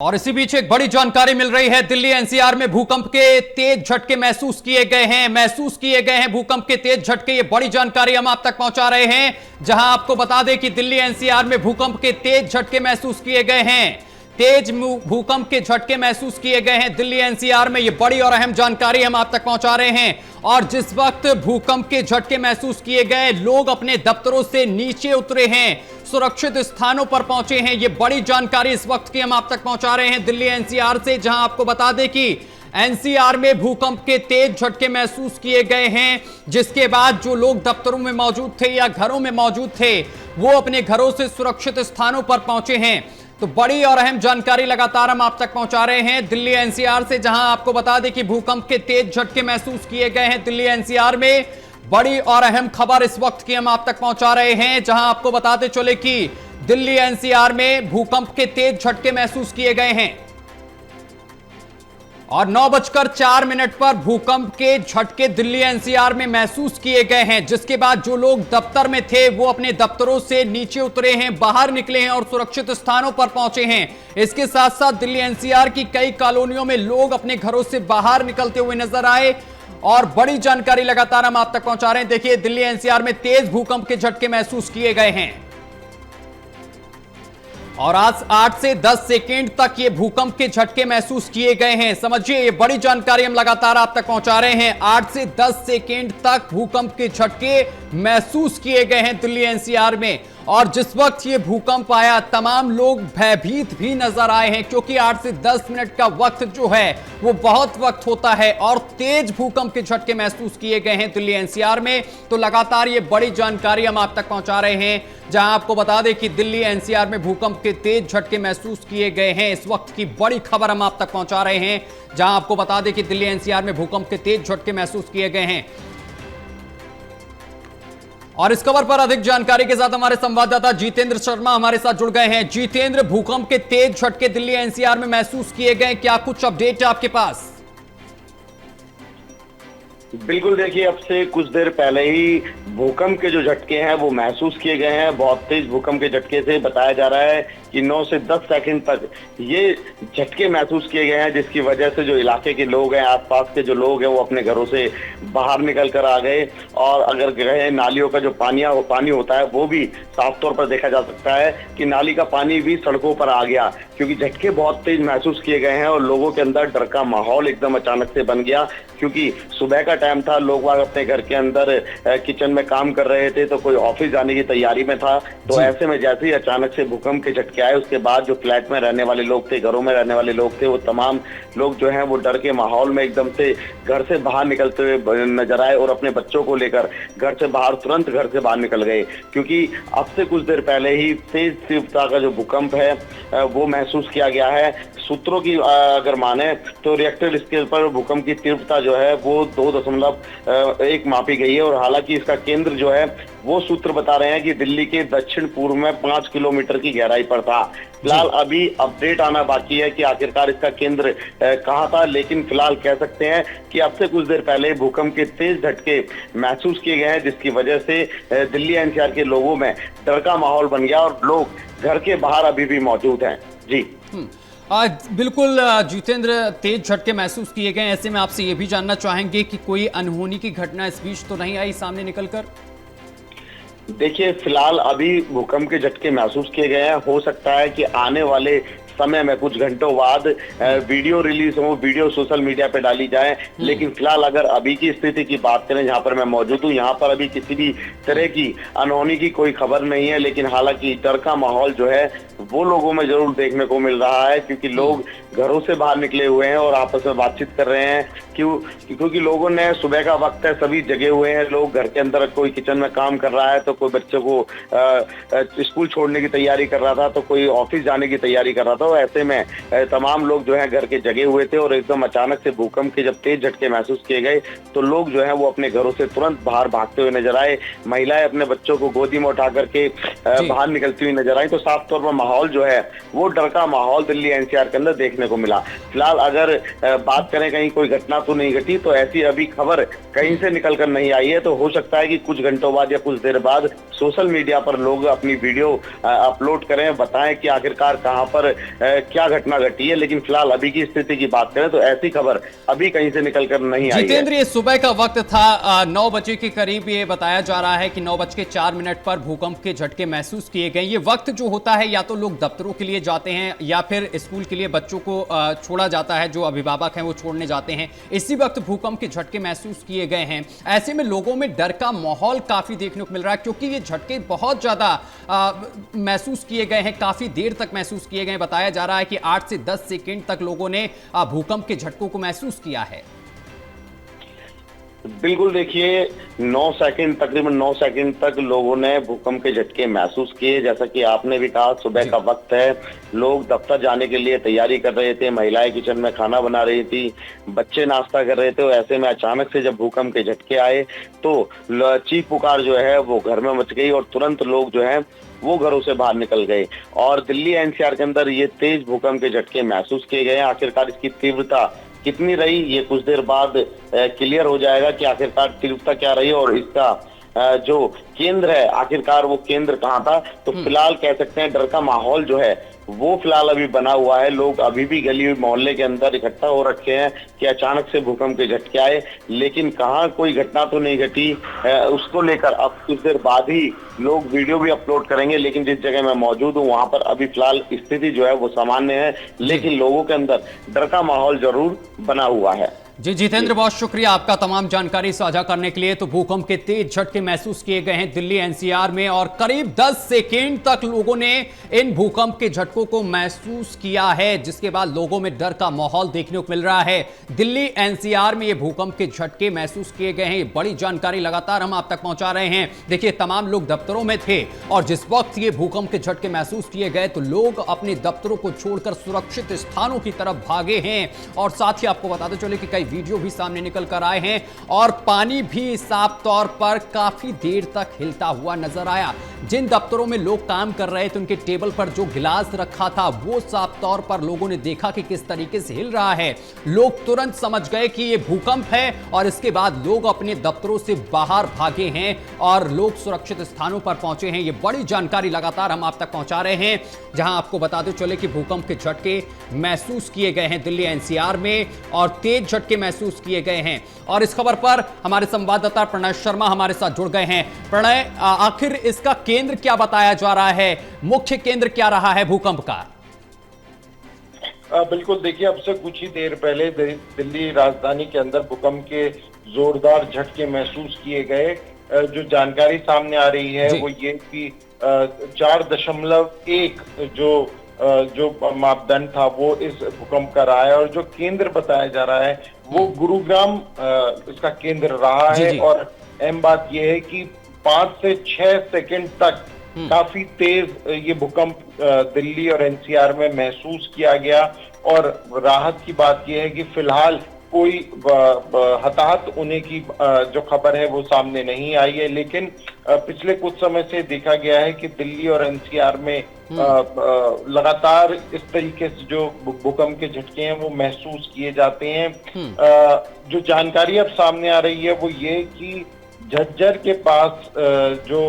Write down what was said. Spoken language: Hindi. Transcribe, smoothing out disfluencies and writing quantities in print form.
और इसी बीच एक बड़ी जानकारी मिल रही है। दिल्ली एनसीआर में भूकंप के तेज झटके महसूस किए गए हैं भूकंप के तेज झटके। ये बड़ी जानकारी हम आप तक पहुंचा रहे हैं, जहां आपको बता दें कि दिल्ली एनसीआर में भूकंप के तेज झटके महसूस किए गए हैं। तेज भूकंप के झटके महसूस किए गए हैं दिल्ली एनसीआर में। ये बड़ी और अहम जानकारी हम आप तक पहुंचा रहे हैं। और जिस वक्त भूकंप के झटके महसूस किए गए, लोग अपने दफ्तरों से नीचे उतरे हैं, सुरक्षित स्थानों पर पहुंचे हैं। ये बड़ी जानकारी इस वक्त की हम आप तक पहुंचा रहे हैं दिल्ली एनसीआर से, जहां आपको बता दें कि एनसीआर में भूकंप के तेज झटके महसूस किए गए हैं, जिसके बाद जो लोग दफ्तरों में मौजूद थे या घरों में मौजूद थे, वो अपने घरों से सुरक्षित स्थानों पर पहुंचे हैं। तो बड़ी और अहम जानकारी लगातार हम आप तक पहुंचा रहे हैं दिल्ली एनसीआर से, जहां आपको बता दें कि भूकंप के तेज झटके महसूस किए गए हैं दिल्ली एनसीआर में। बड़ी और अहम खबर इस वक्त की हम आप तक पहुंचा रहे हैं, जहां आपको बताते चले कि दिल्ली एनसीआर में भूकंप के तेज झटके महसूस किए गए हैं। और 9:04 पर भूकंप के झटके दिल्ली एनसीआर में महसूस किए गए हैं, जिसके बाद जो लोग दफ्तर में थे वो अपने दफ्तरों से नीचे उतरे हैं, बाहर निकले हैं और सुरक्षित स्थानों पर पहुंचे हैं। इसके साथ साथ दिल्ली एनसीआर की कई कॉलोनियों में लोग अपने घरों से बाहर निकलते हुए नजर आए। और बड़ी जानकारी लगातार हम आप तक पहुंचा रहे हैं। देखिए, दिल्ली एनसीआर में तेज भूकंप के झटके महसूस किए गए हैं और आज 8 से 10 सेकेंड तक ये भूकंप के झटके महसूस किए गए हैं। समझिए, ये बड़ी जानकारी हम लगातार आप तक पहुंचा रहे हैं। 8 से 10 सेकेंड तक भूकंप के झटके महसूस किए गए हैं दिल्ली एनसीआर में। और जिस वक्त ये भूकंप आया, तमाम लोग भयभीत भी नजर आए हैं, क्योंकि 8 से 10 मिनट का वक्त जो है वो बहुत वक्त होता है और तेज भूकंप के झटके महसूस किए गए हैं दिल्ली एनसीआर में। तो लगातार ये बड़ी जानकारी हम आप तक पहुंचा रहे हैं, जहां आपको बता दें कि दिल्ली एनसीआर में भूकंप के तेज झटके महसूस किए गए हैं। इस वक्त की बड़ी खबर हम आप तक पहुंचा रहे हैं, जहां आपको बता दें कि दिल्ली एनसीआर में भूकंप के तेज झटके महसूस किए गए हैं। और इस खबर पर अधिक जानकारी के साथ हमारे संवाददाता जितेंद्र शर्मा हमारे साथ जुड़ गए हैं। जितेंद्र, भूकंप के तेज झटके दिल्ली एनसीआर में महसूस किए गए, क्या कुछ अपडेट है आपके पास? बिल्कुल, देखिए, अब से कुछ देर पहले ही भूकंप के जो झटके हैं वो महसूस किए गए हैं। बहुत तेज भूकंप के झटके से बताया जा रहा है कि 9 से 10 सेकंड तक ये झटके महसूस किए गए हैं, जिसकी वजह से जो इलाके के लोग हैं, आसपास के जो लोग हैं, वो अपने घरों से बाहर निकल कर आ गए। और अगर गए, नालियों का जो पानी होता है वो भी साफ तौर पर देखा जा सकता है कि नाली का पानी भी सड़कों पर आ गया, क्योंकि झटके बहुत तेज महसूस किए गए हैं और लोगों के अंदर डर का माहौल एकदम अचानक से बन गया। क्योंकि सुबह का टाइम था, लोग वहां अपने घर के अंदर किचन में काम कर रहे थे, तो कोई ऑफिस जाने की तैयारी में था। तो ऐसे में जैसे ही अचानक से भूकंप के झटके आए, उसके बाद जो फ्लैट में रहने वाले लोग थे, घरों में रहने वाले लोग थे, वो तमाम लोग जो हैं वो डर के माहौल में एकदम से घर से बाहर निकलते हुए नजर आए और अपने बच्चों को लेकर तुरंत घर से बाहर निकल गए। क्योंकि अब से कुछ देर पहले ही तेज तीव्रता का जो भूकंप है वो महसूस किया गया है। सूत्रों की अगर माने तो रिएक्टर स्केल पर भूकंप की तीव्रता जो है वो 2.1 मापी गई है। और हालांकि इसका केंद्र जो है वो सूत्र बता रहे हैं कि दिल्ली के दक्षिण पूर्व में 5 किलोमीटर की गहराई पर था। फिलहाल अभी अपडेट आना बाकी है कि आखिरकार इसका केंद्र कहां था, लेकिन फिलहाल कह सकते हैं कि अब से कुछ देर पहले भूकंप के तेज झटके महसूस किए गए हैं, जिसकी वजह से दिल्ली एनसीआर के लोगों में डर का माहौल बन गया और लोग घर के बाहर अभी भी मौजूद हैं। जी बिल्कुल जितेंद्र, तेज झटके महसूस किए गए। ऐसे में आपसे ये भी जानना चाहेंगे कि कोई अनहोनी की घटना इस बीच तो नहीं आई सामने निकलकर? देखिए, फिलहाल अभी भूकंप के झटके महसूस किए गए हैं। हो सकता है कि आने वाले समय में कुछ घंटों बाद वीडियो रिलीज हो, वीडियो सोशल मीडिया पे डाली जाए। लेकिन फिलहाल अगर अभी की स्थिति की बात करें, जहां पर मैं मौजूद हूं, यहाँ पर अभी किसी भी तरह की अनहोनी की कोई खबर नहीं है। लेकिन हालांकि डर का माहौल जो है वो लोगों में जरूर देखने को मिल रहा है, क्योंकि लोग घरों से बाहर निकले हुए हैं और आपस में बातचीत कर रहे हैं। क्योंकि लोगों ने, सुबह का वक्त है, सभी जगे हुए हैं लोग घर के अंदर, कोई किचन में काम कर रहा है, तो कोई बच्चों को स्कूल छोड़ने की तैयारी कर रहा था, तो कोई ऑफिस जाने की तैयारी कर रहा था। ऐसे में तमाम लोग जो है घर के जगे हुए थे और एकदम अचानक से भूकंप के जब तेज झटके महसूस किए गए, तो लोग जो है वो अपने घरों से तुरंत बाहर भागते हुए नजर आए। महिलाएं अपने बच्चों को गोदी में उठा करके बाहर निकलती हुई नजर आई। तो साफ तौर पर माहौल जो है वो डर का माहौल दिल्ली एनसीआर के अंदर देखने को मिला। फिलहाल अगर बात करें कहीं कोई घटना तो नहीं घटी, तो ऐसी अभी खबर कहीं से निकल कर नहीं आई है। तो हो सकता है कि कुछ घंटों बाद या कुछ देर बाद सोशल मीडिया पर लोग अपनी वीडियो अपलोड करें, बताएं कि आखिरकार कहां पर क्या घटना घटी है। लेकिन फिलहाल अभी की स्थिति की बात करें तो ऐसी खबर अभी कहीं से निकल कर नहीं आई है। जितेंद्र, ये सुबह का वक्त था, 9 बजे के करीब ये बताया जा रहा है कि 9:04 पर भूकंप के झटके महसूस किए गए। ये वक्त जो होता है, या तो लोग दफ्तरों के लिए जाते हैं या फिर स्कूल के लिए बच्चों को छोड़ा जाता है, जो अभिभावक हैं वो छोड़ने जाते हैं। इसी वक्त भूकंप के झटके महसूस किए गए हैं। ऐसे में लोगों में डर का माहौल काफी देखने को मिल रहा है, क्योंकि ये झटके बहुत ज्यादा महसूस किए गए हैं, काफी देर तक महसूस किए गए हैं। बताया जा रहा है कि 8 से 10 सेकेंड तक लोगों ने भूकंप के झटकों को महसूस किया है। बिल्कुल, देखिए 9 सेकंड, तकरीबन 9 सेकंड तक लोगों ने भूकंप के झटके महसूस किए। जैसा कि आपने भी कहा, सुबह का वक्त है, लोग दफ्तर जाने के लिए तैयारी कर रहे थे, महिलाएं किचन में खाना बना रही थी, बच्चे नाश्ता कर रहे थे। और ऐसे में अचानक से जब भूकंप के झटके आए तो चीख पुकार जो है वो घर में मच गई और तुरंत लोग जो है वो घरों से बाहर निकल गए। और दिल्ली एनसीआर के अंदर ये तेज भूकंप के झटके महसूस किए गए हैं। आखिरकार इसकी तीव्रता कितनी रही, ये कुछ देर बाद क्लियर हो जाएगा कि आखिरकार तीव्रता क्या रही और इसका जो केंद्र है, आखिरकार वो केंद्र कहाँ था। तो फिलहाल कह सकते हैं डर का माहौल जो है वो फिलहाल अभी बना हुआ है। लोग अभी भी गली मोहल्ले के अंदर इकट्ठा हो रखे हैं कि अचानक से भूकंप के झटके आए, लेकिन कहाँ कोई घटना तो नहीं घटी। उसको लेकर अब कुछ देर बाद ही लोग वीडियो भी अपलोड करेंगे। लेकिन जिस जगह मैं मौजूद हूँ वहां पर अभी फिलहाल स्थिति जो है वो सामान्य है, लेकिन लोगों के अंदर डर का माहौल जरूर बना हुआ है। जी जितेंद्र, बहुत शुक्रिया आपका तमाम जानकारी साझा करने के लिए। तो भूकंप के तेज झटके महसूस किए गए हैं दिल्ली एनसीआर में, और करीब 10 सेकेंड तक लोगों ने इन भूकंप के झटकों को महसूस किया है, जिसके बाद लोगों में डर का माहौल देखने को मिल रहा है। दिल्ली एनसीआर में ये भूकंप के झटके महसूस किए गए हैं। ये बड़ी जानकारी लगातार हम आप तक पहुंचा रहे हैं। देखिए, तमाम लोग दफ्तरों में थे और जिस वक्त ये भूकंप के झटके महसूस किए गए तो लोग अपने दफ्तरों को छोड़कर सुरक्षित स्थानों की तरफ भागे हैं। और साथ ही आपको बताते चले कि कई वीडियो भी सामने निकल कर आए हैं और पानी भी साफ तौर पर काफी देर तक हिलता हुआ नजर आया। जिन दफ्तरों में लोग काम कर रहे थे उनके टेबल पर जो गिलास रखा था वो साफ तौर पर लोगों ने देखा कि किस तरीके से हिल रहा है। लोग तुरंत समझ गए कि यह भूकंप है और इसके बाद लोग अपने दफ्तरों से बाहर भागे हैं और लोग सुरक्षित स्थानों पर पहुंचे हैं। यह बड़ी जानकारी लगातार हम आप तक पहुंचा रहे हैं, जहां आपको बताते चले कि भूकंप के झटके महसूस किए गए हैं दिल्ली एनसीआर में और तेज झटके महसूस किए गए हैं। और इस खबर पर हमारे संवाददाता प्रणय शर्मा हमारे साथ जुड़ गए हैं। प्रणय, आखिर इसका केंद्र क्या बताया जा रहा है, मुख्य केंद्र क्या रहा है भूकंप का? बिल्कुल, देखिए, अब से कुछ ही देर पहले दिल्ली राजधानी के अंदर भूकंप के जोरदार झटके महसूस किए गए। जो जानकारी सामने आ रही है वो ये कि 4.1 जो मापदंड था वो इस भूकंप का रहा है। और जो केंद्र बताया जा रहा है वो गुरुग्राम इसका केंद्र रहा है। और अहम बात यह है कि 5 से 6 सेकंड तक काफी तेज ये भूकंप दिल्ली और एनसीआर में महसूस किया गया। और राहत की बात यह है कि फिलहाल कोई हताहत होने की जो खबर है वो सामने नहीं आई है। लेकिन पिछले कुछ समय से देखा गया है कि दिल्ली और एनसीआर में लगातार इस तरीके से जो भूकंप के झटके हैं वो महसूस किए जाते हैं। जो जानकारी अब सामने आ रही है वो ये कि झज्जर के पास जो